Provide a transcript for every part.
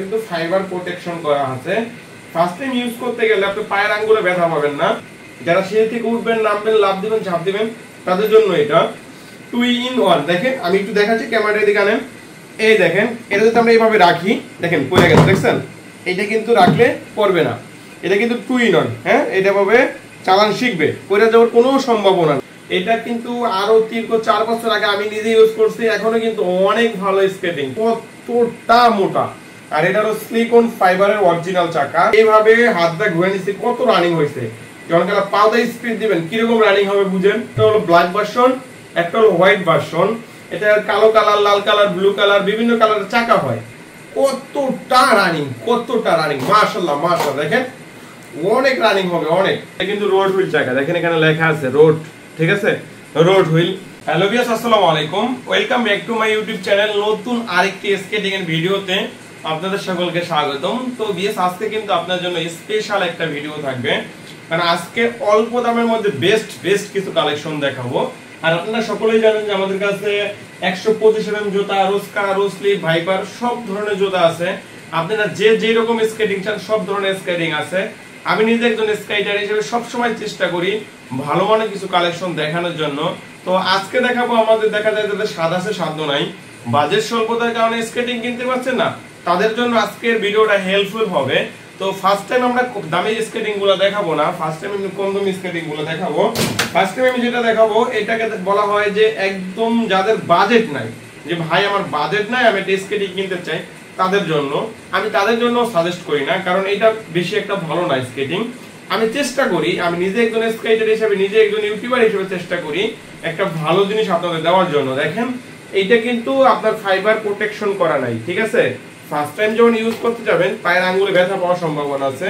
কিন্তু fibre protection করা আছে। ফার্স্ট টাইম ইউজ করতে গেলে আপনি পায়ের আঙ্গুলে ব্যথা পাবেন না। যারা সিঁড়ি থেকে উঠবেন, নামবেন, লাফ দিবেন, ঝাঁপ দিবেন তাদের জন্য এটা 2 in 1। দেখেন আমি একটু দেখাচ্ছি, ক্যামেরার দিকে আনেন। এই দেখেন, এটা যদি আমরা এইভাবে রাখি, দেখেন পড়ে গেছে, দেখছেন? এটা কিন্তু রাখলে পড়বে না। এটা কিন্তু 2 in 1। হ্যাঁ, এটা ভাবে চালান শিখবে, পড়ে যাওয়ার কোনো সম্ভাবনা। এটা কিন্তু আরো 3-4 বছর আগে আমি নিজে ইউজ করছি, এখনো কিন্তু অনেক ভালো স্কেটিং, কতটা মোটা। আর এটা হলো সিলিকন ফাইবারের অরিজিনাল চাকা। এইভাবে হাতটা ঘুরে নিচ্ছি, কত রানিং হয়েছে। যখন কারা পাউডার স্পিড দিবেন কিরকম রানিং হবে বুঝেন। এটা হলো ব্ল্যাক ভার্সন, একটা হলো হোয়াইট ভার্সন। এটা কালো কালার, লাল কালার, ব্লু কালার, বিভিন্ন কালারের চাকা হয়। কতটা রানিং, কতটা রানিং, মাশাআল্লাহ মাশাআল্লাহ। দেখেন অনেক রানিং হবে, অনেক। এটা কিন্তু রোড হুইল চাকা, দেখেন এখানে লেখা আছে রোড, ঠিক আছে, রোড হুইল। হ্যালো ভিউয়ার্স, আসসালামু আলাইকুম, welcome back to my YouTube channel. নতুন আরেকটি স্কেটিং এর ভিডিওতে আপনাদের সকলকে স্বাগতম। তো ভিউয়ার্স, আজকে কিন্তু আপনার জন্য স্পেশাল একটা ভিডিও থাকবে, কারণ আজকে অল্প দামের মধ্যে বেস্ট কিছু কালেকশন দেখাবো। আর আপনারা সকলেই জানেন যে আমাদের কাছে 125 mm জুতা, রোস্কা, রোসলি, ভাইপার সব ধরনের জুতা আছে। আপনারা যে রকম স্কেটিং চান সব ধরনের স্কেটিং আছে। আমি নিজে একজন স্কেটার হিসেবে সবসময় চেষ্টা করি ভালো মানের কিছু কালেকশন দেখানোর জন্য। তো আজকে দেখাবো, আমাদের দেখা যায় যাদের স্বাদ আছে সাধ্য নাই, বাজেট স্বল্পতার কারণে স্কেটিং কিনতে পারছেন না, তাদের জন্য আজকের ভিডিওটা হেল্পফুল হবে। তো ফার্স্ট টাইম আমরা দামি স্কেটিং গুলো দেখাবো না, ফার্স্ট টাইম আমি কম দামি স্কেটিং গুলো দেখাবো। ফার্স্ট টাইম আমি যেটা দেখাবো, এটাকে বলা হয় যে একদম যাদের বাজেট নাই, যে ভাই আমার বাজেট নাই, আমি একটা স্কেটিং কিনতে চাই, তাদের জন্য। আমি তাদের জন্য সাজেস্ট করি না, কারণ এটা বেশি একটা ভালো না স্কেটিং। আমি চেষ্টা করি, আমি নিজে একজন স্কেটার হিসেবে, নিজে একজন ইউটিউবার হিসেবে চেষ্টা করি একটা ভালো জিনিস আপনাদের দেওয়ার জন্য। দেখেন এইটা কিন্তু আপনার ফাইবার প্রোটেকশন করা নাই, ঠিক আছে? ফার্স্ট টাইম যখন ইউজ করতে যাবেন পায়ের আঙ্গুলে ব্যথা পাওয়ার সম্ভাবনা আছে।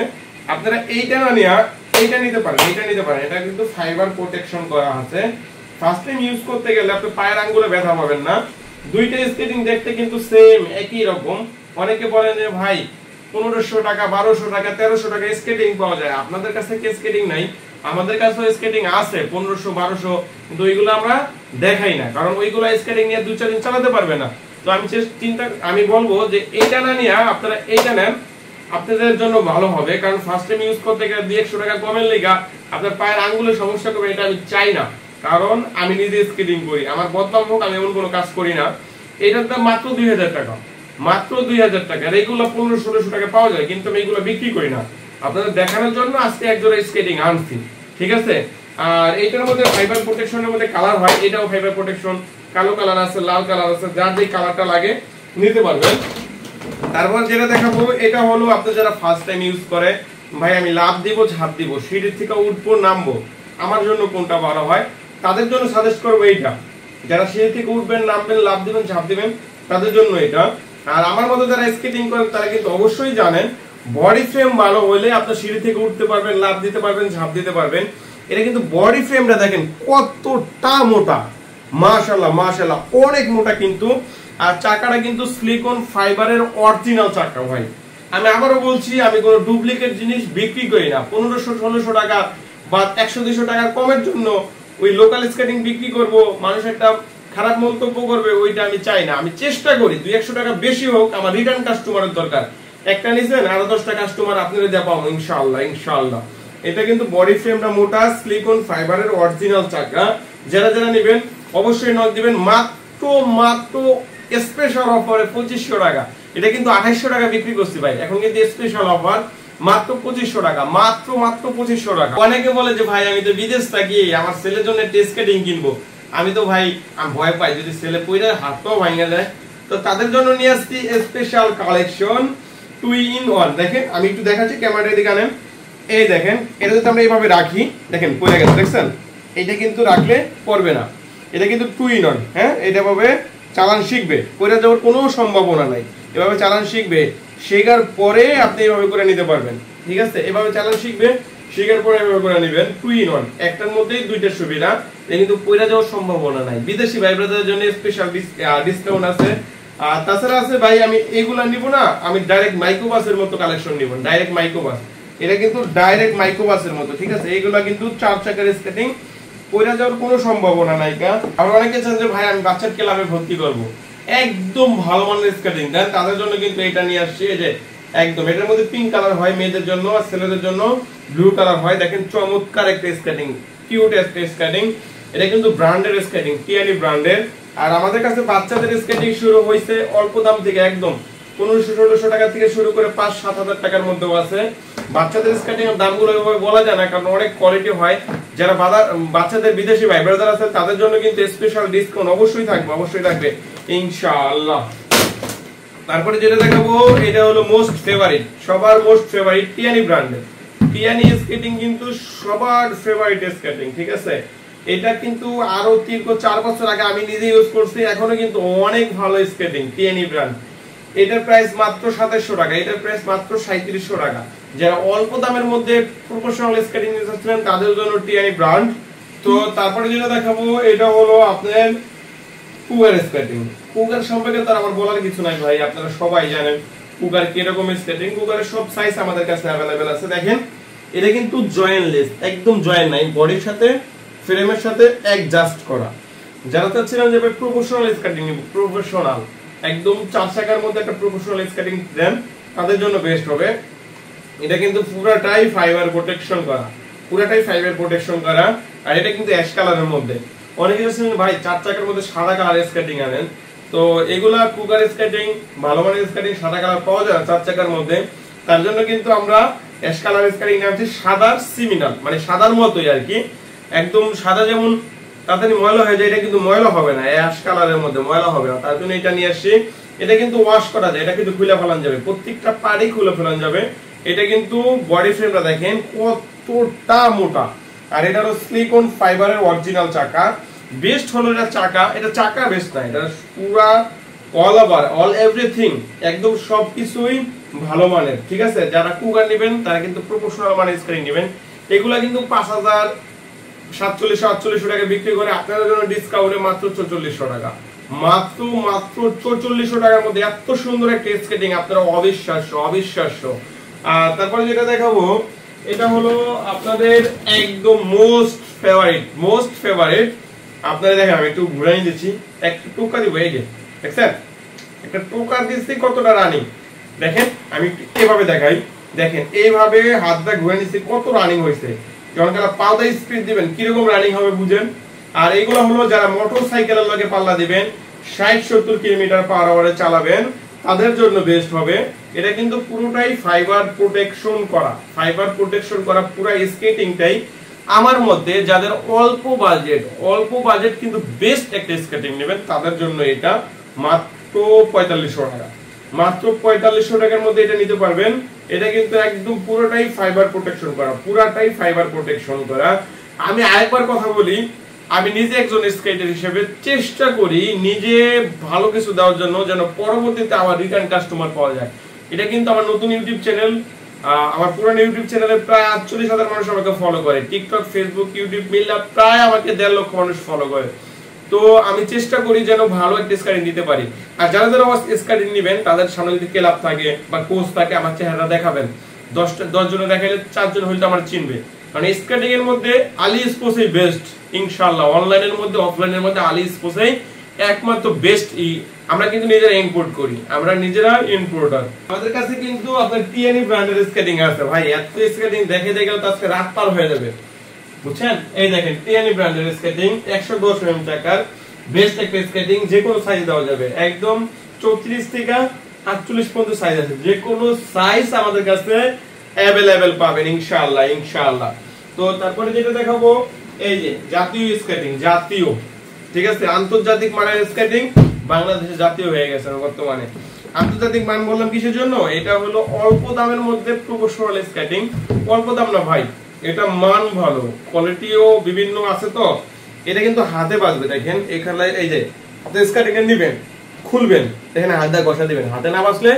আপনারা এইটা না নিয়ে এইটা নিতে পারেন, এইটা নিতে পারেন। এটা কিন্তু ফাইবার প্রোটেকশন করা আছে। ফার্স্ট টাইম ইউজ করতে গেলে আপনি পায়ের আঙ্গুলে ব্যথা পাবেন না। দুইটা স্কেটিং দেখতে কিন্তু সেম, একই রকম। অনেকে বলেন যে ভাই 1500 টাকা, 1200 টাকা, 1300 টাকা স্কেটিং পাওয়া যায়, আপনাদের কাছে কি স্কেটিং নাই? আমাদের কাছে স্কেটিং আছে 1500, 1200, কিন্তু ওইগুলো আমরা দেখাই না, কারণ ওইগুলো স্কেটিং নিয়ে 2-4 দিন চালাতে পারবে না। তো আমি বলবো যে এইটা না নিয়ে আপনারা এইটা নেন, আপনাদের জন্য ভালো হবে। কারণ ফার্স্ট টাইম ইউজ করতে গেলে 200 টাকা কমের লেগা আপনার পায়ের আঙ্গুলের সমস্যা করবে, এটা আমি চাই না। কারণ আমি নিজে স্কেটিং করি, আমার বদনাম হোক, আমি এমন কোনো কাজ করি না। এটার দাম মাত্র 2000 টাকা, মাত্র 2000 টাকা। এগুলো 1500-1600 টাকা পাওয়া যায়, কিন্তু আমি এগুলো বিক্রি করি না। আপনাদের দেখানোর জন্য আজকে একজোড়া স্কেটিং আনছি, ঠিক আছে? আর এইটার মধ্যে ফাইবার প্রোটেকশনের মধ্যে কালার হয়, এটাও ফাইবার প্রোটেকশন, কালো কালার আছে, লাল কালার আছে, যার যে কালারটা লাগে নিতে পারবেন। তারপর যেটা দেখাবো, এটা হলো আপনি যারা ফার্স্ট টাইম ইউজ করে, ভাই আমি লাফ দিব, ঝাঁপ দিব, সিঁড়ি থেকে উঠবো, নামবো, আমার জন্য কোনটা ভালো হয়, তাদের জন্য সাজেস্ট করবো এইটা। যারা সিঁড়ি থেকে উঠবেন, নামবেন, লাফ দিবেন, ঝাঁপ দিবেন, তাদের জন্য এটা। আর আমার মতো যারা স্কেটিং করেন তারা কিন্তু অবশ্যই জানেন বডি ফ্রেম ভালো হলে আপনি সিঁড়ি থেকে উঠতে পারবেন, লাফ দিতে পারবেন, ঝাঁপ দিতে পারবেন। এটা কিন্তু বডি ফ্রেমটা দেখেন কতটা মোটা, মাশাআল্লাহ মাশাআল্লাহ, অনেক মোটা কিন্তু। আর চাকাটা কিন্তু সিলিকন ফাইবারের অরিজিনাল চাকা ভাই। আমি আবারও বলছি, আমি কোনো ডুপ্লিকেট জিনিস বিক্রি করি না। 1500-1600 টাকা বা 100-200 টাকা কমের জন্য ওই লোকাল স্কেটিং বিক্রি করব, মানুষ একটা খারাপ মন্তব্য করবে, ওইটা আমি চাই না। আমি চেষ্টা করি 200-100 টাকা বেশি হোক, আমার রিটার্ন কাস্টমারের দরকার। একটা নিছেন, আরো 10টা কাস্টমার আপনারা দেয়া পাবো ইনশাআল্লাহ ইনশাআল্লাহ। এটা কিন্তু বডি ফ্রেমটা মোটা, সিলিকন ফাইবারের অরিজিনাল চাকা। যারা নেবেন অবশ্যই নক দিবেন। মাত্র স্পেশাল অফারে 2500 টাকা। এটা কিন্তু 2800 টাকা বিক্রি করছি ভাই, এখন কিন্তু স্পেশাল অফার মাত্র 2500 টাকা, মাত্র 2500 টাকা। অনেকে বলে যে ভাই আমি তো বিদেশ থাকি, আমার ছেলের জন্য স্কেটিং কিনবো। আমি তো ভাই আমি ভয় পাই যদি ছেলে পয়রা হাতটাও ভাঙা যায়। তো তাদের জন্য নিয়ে আসছি স্পেশাল কালেকশন 2 in 1। দেখেন আমি একটু দেখাচ্ছি, ক্যামেরার দিকে আনেন। এই দেখেন, এটা যদি আমরা এইভাবে রাখি, দেখেন পড়ে গেছে, দেখছেন? এটা কিন্তু রাখলে পড়বে না। এটা কিন্তু 2 in 1। হ্যাঁ, এটা ভাবে চালান শিখবে, পড়ে যাওয়ার কোনো সম্ভাবনা নাই। এভাবে চালান শিখবে, শেখার পরে আপনি এভাবে করে নিতে পারবেন, ঠিক আছে? এভাবে চালান শিখবে, শেখার পরে এভাবে করে নেবেন। 2 in 1, একটার মধ্যেই দুইটা সুবিধা, কিন্তু পড়ে যাওয়ার সম্ভাবনা নাই। বিদেশি ভাই ব্রাদারদের জন্য স্পেশাল ডিসকাউন্ট আছে। আর তাছাড়া আছে ভাই, আমি এইগুলা নিব না, আমি ডাইরেক্ট মাইক্রোবাসের মতো কালেকশন নিব, ডাইরেক্ট মাইক্রোবাস। এটা কিন্তু ডাইরেক্ট মাইক্রোবাসের মতো, ঠিক আছে? এইগুলা কিন্তু 4 চাকার স্কেটিং, পড়ে যাওয়ার কোনো সম্ভাবনা নাই। আবার অনেকে চান যে ভাই আমি বাচ্চার ক্লাবে ভর্তি করব, একদম ভালো মানের স্কেটিং দেন তাদের জন্য কিন্তু এটা নিয়ে আসছি। এই যে একদম এটার মধ্যে পিঙ্ক কালার হয় মেয়েদের জন্য, আর ছেলেদের জন্য ব্লু কালার হয়। দেখেন চমৎকার একটা স্কেটিং, কিউট একটা স্কেটিং। এটা কিন্তু ব্র্যান্ডের স্কেটিং, টিয়ানি ব্র্যান্ডের। আর আমাদের কাছে বাচ্চাদের স্কেটিং শুরু হয়েছে অল্প দাম থেকে, একদম 1500-1600 টাকা থেকে শুরু করে 5-7 হাজার টাকার মধ্যেও আছে। বাচ্চাদের স্কেটিং এর দামগুলো বলা যায় না, কারণ অনেক কোয়ালিটি হয়। যারা বাচ্চাদের বিদেশি ভাই ব্রাদার আছে তাদের জন্য কিন্তু স্পেশাল ডিসকাউন্ট অবশ্যই থাকবে ইনশাআল্লাহ। তারপরে যেটা দেখাবো এটা হলো মোস্ট ফেভারিট, সবার মোস্ট ফেভারিট টিয়ানি ব্র্যান্ডের। টিয়ানি স্কেটিং কিন্তু সবার ফেভারিট স্কেটিং, ঠিক আছে। এটা কিন্তু আরো 3-4 বছর আগে আমি নিজে ইউজ করছি, এখনো কিন্তু অনেক ভালো স্কেটিং টিয়ানি ব্র্যান্ড। এটার প্রাইস মাত্র 2700 টাকা, এটার প্রাইস মাত্র 3700 টাকা। যারা অল্প দামের মধ্যে প্রফেশনাল স্কেটিং নিতে চাচ্ছেন তাদের জন্য টিয়ানি ব্র্যান্ড। তো তারপরে যেটা দেখাবো এটা হলো আপনার কুগার স্কেটিং। কুগার সম্পর্কে তো আমার বলার কিছু নাই ভাই, আপনারা সবাই জানেন কুগার কি রকম স্কেটিং। কুগারের সব সাইজ আমাদের কাছে अवेलेबल আছে। দেখেন এটা কিন্তু জয়েন্টলেস, একদম জয়েন্ট নাই, বডির সাথে ফ্রেমের সাথে অ্যাডজাস্ট করা। যারা চাচ্ছিলেন যে প্রফেশনাল স্কেটিং নিব, প্রফেশনাল একদম 4 চাকার মধ্যে একটা প্রফেশনাল স্কেটিং দেন তাদের জন্য বেস্ট হবে। এটা কিন্তু পুরাটাই ফাইবার প্রোটেকশন করা, পুরাটাই ফাইবার প্রোটেকশন করা। আর এটা কিন্তু অ্যাশ কালারের মধ্যে। অনেকে বলছেন ভাই 4 চাকার মধ্যে সাদা কালার স্কেটিং আনেন, তো এগুলা কুগার স্কেটিং ভালো মানের স্কেটিং সাদা কালার পাওয়া যায় 4 চাকার মধ্যে। তার জন্য কিন্তু আমরা অ্যাশ কালার স্কেটিং আনছি, সাদার সিমিলার, মানে সাদার মতোই আর কি। একদম সাদা যেমন তাড়াতাড়ি ময়লা হয়ে যায়, এটা কিন্তু ময়লা হবে না, অ্যাশ কালারের মধ্যে ময়লা হবে না, তার জন্য এটা নিয়ে আসছি। এটা কিন্তু ওয়াশ করা যায়, এটা কিন্তু খুলে ফেলানো যাবে, প্রত্যেকটা পাড়ি খুলে ফেলানো যাবে। এটা কিন্তু বডি ফ্রেমটা দেখেন কতটা মোটা। আর এটা হলো সিলিকন ফাইবারের অরিজিনাল চাকা। বেস্ট হলো এটা চাকা, এটা চাকা বেস্ট না, এটা পুরা অল ওভার অল এভরিথিং একদম সবকিছুই ভালো মানের, ঠিক আছে। যারা কুগার নেবেন তারা কিন্তু প্রফেশনাল মানের স্কেটিং নেবেন। এগুলা কিন্তু 5000-4700-4800 টাকা বিক্রি করে, আপনাদের জন্য ডিসকাউন্টে মাত্র 4400 টাকা, মাত্র 4400 টাকার মধ্যে এত সুন্দর একটা স্কেটিং, আপনারা অবিশ্বাস্য। আর তারপরে যেটা দেখাবো এটা হলো আপনাদের একদম মোস্ট ফেভারিট। আপনারা দেখেন আমি একটু ঘুরাই দিচ্ছি, একটু টোকা দিব, এই যে দেখছেন একটা টোকা দিচ্ছি কতটা রানিং। দেখেন আমি এভাবে দেখাই, দেখেন এইভাবে হাতটা ঘুরে নিচ্ছি কত রানিং হয়েছে। যখন কারা পাউডার স্পিড দিবেন কিরকম রানিং হবে বুঝেন। আর এইগুলো হলো যারা মোটরসাইকেলের লগে পাল্লা দিবেন 60-70 কিলোমিটার পার আওয়ারে চালাবেন তাদের জন্য বেস্ট হবে। এটা কিন্তু পুরোটাই ফাইবার প্রোটেকশন করা পুরো স্কেটিংটাই। আমার মতে যাদের অল্প বাজেট কিন্তু বেস্ট একটা স্কেটিং নেবেন তাদের জন্য এটা মাত্র 4500 টাকা, মাত্র 4500 টাকার মধ্যে এটা নিতে পারবেন। এটা কিন্তু একদম পুরোটাই ফাইবার প্রোটেকশন করা। আমি আরেকবার কথা বলি, আমি নিজে একজন স্কেটার হিসেবে চেষ্টা করি নিজে ভালো কিছু দেওয়ার জন্য, যেন পরবর্তীতে আমার রিটার্ন কাস্টমার পাওয়া যায়। এটা কিন্তু আমার নতুন ইউটিউব চ্যানেল, আমার পুরানো ইউটিউব চ্যানেলে প্রায় 48,000 মানুষ আমাকে ফলো করে, টিকটক ফেসবুক ইউটিউব মিলে প্রায় আমাকে 1.5 লক্ষ মানুষ ফলো করে। তো আমি চেষ্টা করি যেন ভালো একটা স্কেটিং দিতে পারি। আর যারা স্কেটিং নেবেন তাদের সামনে যদি ক্লাব থাকে বা কোচ থাকে আমার চেহারা দেখাবেন, 10 জনে দেখাইলে 4 জন হইলে আমার চিনবে। মানে স্কেটিং এর মধ্যে আলী স্পোর্টসই বেস্ট ইনশাআল্লাহ। অনলাইনের মধ্যে অফলাইনের মধ্যে আলী স্পোর্টসই একমাত্র বেস্ট। আমরা কিন্তু নিজেরা ইম্পোর্ট করি, আমরা নিজেরা ইম্পোর্টার। আমাদের কাছে কিন্তু আপনার টিএনই ব্র্যান্ডের স্কেটিং আছে ভাই, এত স্কেটিং দেখে তো আজকে রাত পার হয়ে যাবে বুঝছেন। এই দেখেন টিএনই ব্র্যান্ডের স্কেটিং 110 mm চাকার বেস্ট একটা স্কেটিং, যে কোনো সাইজ দেওয়া যাবে, একদম 34 থেকে 48 পর্যন্ত সাইজ আছে, যে কোনো সাইজ আমাদের কাছে अवेलेबल পাবেন ইনশাআল্লাহ। তো তারপরে যেটা দেখাবো এই যে জাতীয় স্কেটিং, জাতীয়, ঠিক আছে, আন্তর্জাতিক মানের স্কেটিং বাংলাদেশে জাতীয় হয়ে গেছে বর্তমানে। আন্তর্জাতিক মান বললাম কিসের জন্য, এটা হলো অল্প দামের মধ্যে প্রফেশনাল স্কেটিং। অল্প দাম না ভাই, এটা মান ভালো, কোয়ালিটিও বিভিন্ন আছে। তো এটা কিন্তু হাতে বাজবে, দেখেন এখানে এই যে আপনি স্কেটিং এর নেবেন খুলবেন, এখানে হাত দিয়ে ঘষা দিবেন, হাতে না বাজলে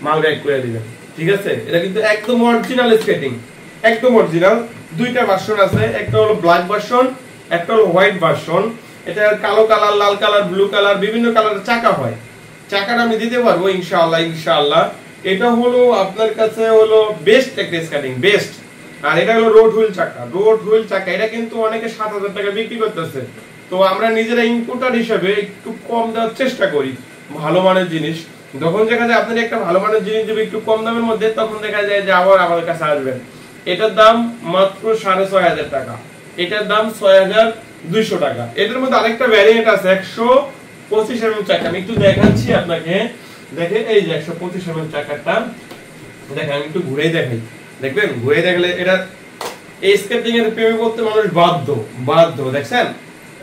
মাল ব্যাক করে দিবেন, ঠিক আছে। এটা কিন্তু একদম অরিজিনাল স্কেটিং, একদম অরিজিনাল। দুইটা ভার্সন আছে, একটা হলো ব্ল্যাক ভার্সন, একটা হলো হোয়াইট ভার্সন। এটা কালো কালার, লাল কালার, ব্লু কালার, বিভিন্ন কালারের চাকা হয়। চাকাটা আমি দিতে পারবো ইনশাআল্লাহ। এটা হলো আপনার কাছে হলো বেস্ট একটা স্কেটিং, বেস্ট। আর এটা হলো রোড হুইল চাকা, এটা কিন্তু অনেকে 7000 টাকা বিক্রি করতেছে। তো আমরা নিজেরা ইম্পোর্টার হিসেবে একটু কম দেওয়ার চেষ্টা করি। ভালো মানের জিনিস। যখন দেখা যায় আপনার একটা ভালো মানের জিনিস দেবে একটু কম দামের মধ্যে, তখন দেখা যায় যে আবার আমাদের কাছে আসবেন। এটার দাম মাত্র 6,500 টাকা, এটার দাম 6,200 টাকা। এটার মধ্যে আরেকটা ভ্যারিয়েন্ট আছে 125 mm চাকা, আমি একটু দেখাচ্ছি আপনাকে। দেখেন এই যে 125 mm চাকাটা দেখেন, আমি একটু ঘুরেই দেখাই, দেখবেন ঘুরে দেখলে এটা এই স্কেটিং এর প্রেমে করতে মানুষ বাধ্য। দেখছেন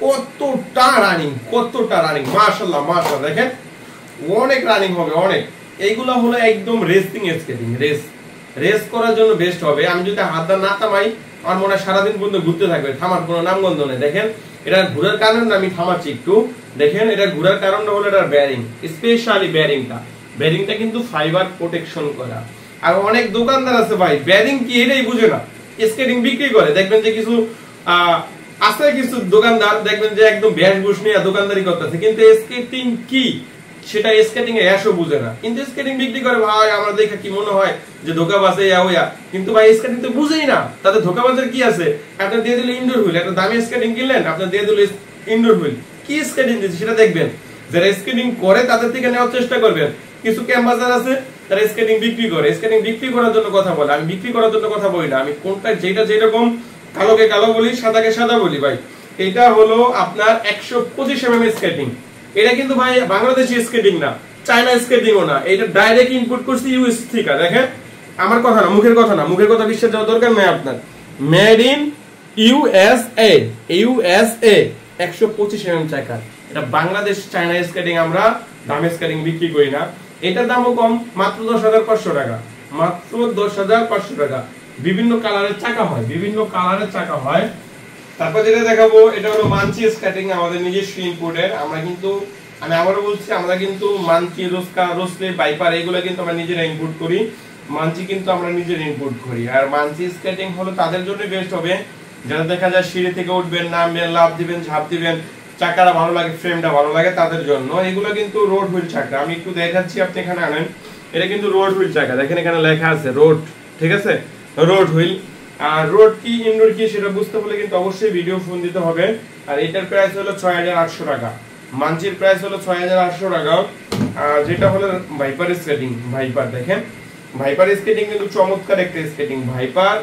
কতটা রানিং, মাশাআল্লাহ মাশাআল্লাহ, দেখেন অনেক রানিং হবে অনেক। এইগুলা হলো একদম রেসিং স্কেটিং, রেস করার জন্য বেস্ট হবে। আমি যদি হাতটা না থামাই আমার মনে হয় সারাদিন পর্যন্ত ঘুরতে থাকবে, থামার কোনো নামগন্ধ নেই। দেখেন এটা ঘোরার কারণ আমি থামাচ্ছি একটু, দেখেন এটা ঘোরার কারণটা হলো এটার ব্যারিং, স্পেশালি ব্যারিংটা কিন্তু ফাইবার প্রোটেকশন করা। আর অনেক দোকানদার আছে ভাই ব্যারিং কি এটাই বুঝে না, স্কেটিং বিক্রি করে। দেখবেন যে কিছু আছে কিছু দোকানদার দেখবেন যে একদম বেশভূষ নিয়ে দোকানদারি করতেছে, কিন্তু স্কেটিং কি সেটা স্কেটিং এ এসও বুঝে না, কিন্তু স্কেটিং বিক্রি করে। ভাই আমরা দেখে কি মনে হয় যে ধোকাবাজ ইয়া, কিন্তু ভাই স্কেটিং তো বুঝেই না, তাতে ধোকাবাজের কি আছে। আপনি দিয়ে দিলে ইনডোর হুইল, একটা দামি স্কেটিং কিনলেন, আপনি দিয়ে দিলে ইনডোর হুইল, কি স্কেটিং দিচ্ছে সেটা দেখবেন। যারা স্কেটিং করে তাদের থেকে নেওয়ার চেষ্টা করবেন। কিছু ক্যাম্পাসার আছে তারা স্কেটিং বিক্রি করে, স্কেটিং বিক্রি করার জন্য কথা বলে। আমি বিক্রি করার জন্য কথা বলি না, আমি কোনটা যেটা যেরকম কালোকে কালো বলি, সাদাকে সাদা বলি। ভাই এটা হলো আপনার 125 mm স্কেটিং। এটা কিন্তু ভাই বাংলাদেশি স্কেটিং না, চায়না স্কেটিংও না, এটা ডাইরেক্ট ইনপুট করছি ইউএস থেকে। দেখেন আমার কথা না, মুখের কথা বিশ্বাস যাওয়ার দরকার নেই আপনার। মেড ইন ইউএসএ, 125 mm চাকা। এটা বাংলাদেশ চায়না স্কেটিং, আমরা দামি স্কেটিং বিক্রি করি না। এটার দামও কম, মাত্র 10,500 টাকা, মাত্র 10,500 টাকা। বিভিন্ন কালারের চাকা হয়। তারপর যেটা দেখাবো এটা হলো মানচি স্কেটিং, আমাদের নিজস্ব ইনপুটের। আমি আবারও বলছি, আমরা কিন্তু মানচি, রোসলে, বাইপার এগুলো কিন্তু আমরা নিজেরা ইনপুট করি। মানচি কিন্তু আমরা নিজেরা ইনপুট করি। আর মানচি স্কেটিং হলো তাদের জন্য বেস্ট হবে যারা দেখা যায় সিঁড়ি থেকে উঠবেন, নামবেন, লাফ দিবেন, ঝাঁপ দিবেন, চাকাটা ভালো লাগে, ফ্রেমটা ভালো লাগে, তাদের জন্য। এগুলো কিন্তু রোড হুইল চাকা, আমি একটু দেখাচ্ছি, আপনি এখানে আনেন। এটা কিন্তু রোড হুইল চাকা, দেখেন এখানে লেখা আছে রোড, ঠিক আছে, রোড হুইল। আর রোড কি ইনডোর কি সেটা বুঝতে হলে কিন্তু অবশ্যই ভিডিও ফোন দিতে হবে। আর এটার প্রাইস হলো 6,800 টাকা, মানচির প্রাইস হলো 6,800 টাকা। আর যেটা হলো ভাইপার স্কেটিং, ভাইপার দেখেন, ভাইপার স্কেটিং কিন্তু চমৎকার একটা স্কেটিং। ভাইপার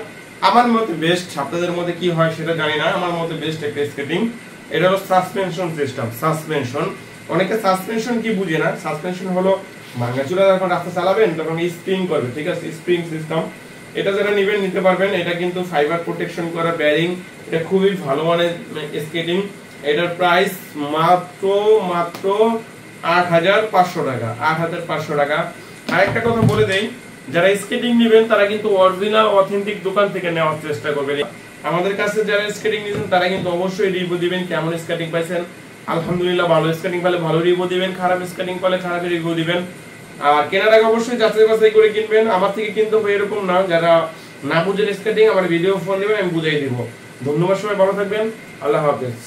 আমার মতে বেস্ট, আপনাদের মধ্যে কি হয় সেটা জানি না, আমার মতে বেস্ট একটা স্কেটিং। এটা হলো সাসপেনশন সিস্টেম, সাসপেনশন। অনেকে সাসপেনশন কি বুঝে না, সাসপেনশন হলো ভাঙাচোরা যখন রাস্তা চালাবেন তখন স্প্রিং করবে, ঠিক আছে, স্প্রিং সিস্টেম। এটা যারা নেবেন নিতে পারবেন। এটা কিন্তু ফাইবার প্রোটেকশন করা ব্যারিং, এটা খুবই ভালো মানের স্কেটিং। এটার প্রাইস মাত্র 8,500 টাকা, 8,500 টাকা। আরেকটা কথা বলে দেই, যারা স্কেটিং নেবেন তারা কিন্তু অরিজিনাল অথেন্টিক দোকান থেকে নেওয়ার চেষ্টা করবেন। আমাদের কাছে যারা স্কেটিং নিয়েছেন তারা কিন্তু অবশ্যই রিভিউ দিবেন, কেমন স্কেটিং পাইছেন। আলহামদুলিল্লাহ ভালো স্কেটিং পেলে ভালো রিভিউ দিবেন, খারাপ স্কেটিং পেলে খারাপ রিভিউ দিবেন। আর কেনার আগে অবশ্যই যাচাই বাছাই করে কিনবেন। আমার থেকে কিন্তু এরকম না, যারা না বুঝেন স্কেটিং আমার ভিডিও ফোন দিবেন, আমি বুঝাই দিব। ধন্যবাদ, সবাই ভালো থাকবেন, আল্লাহ হাফেজ।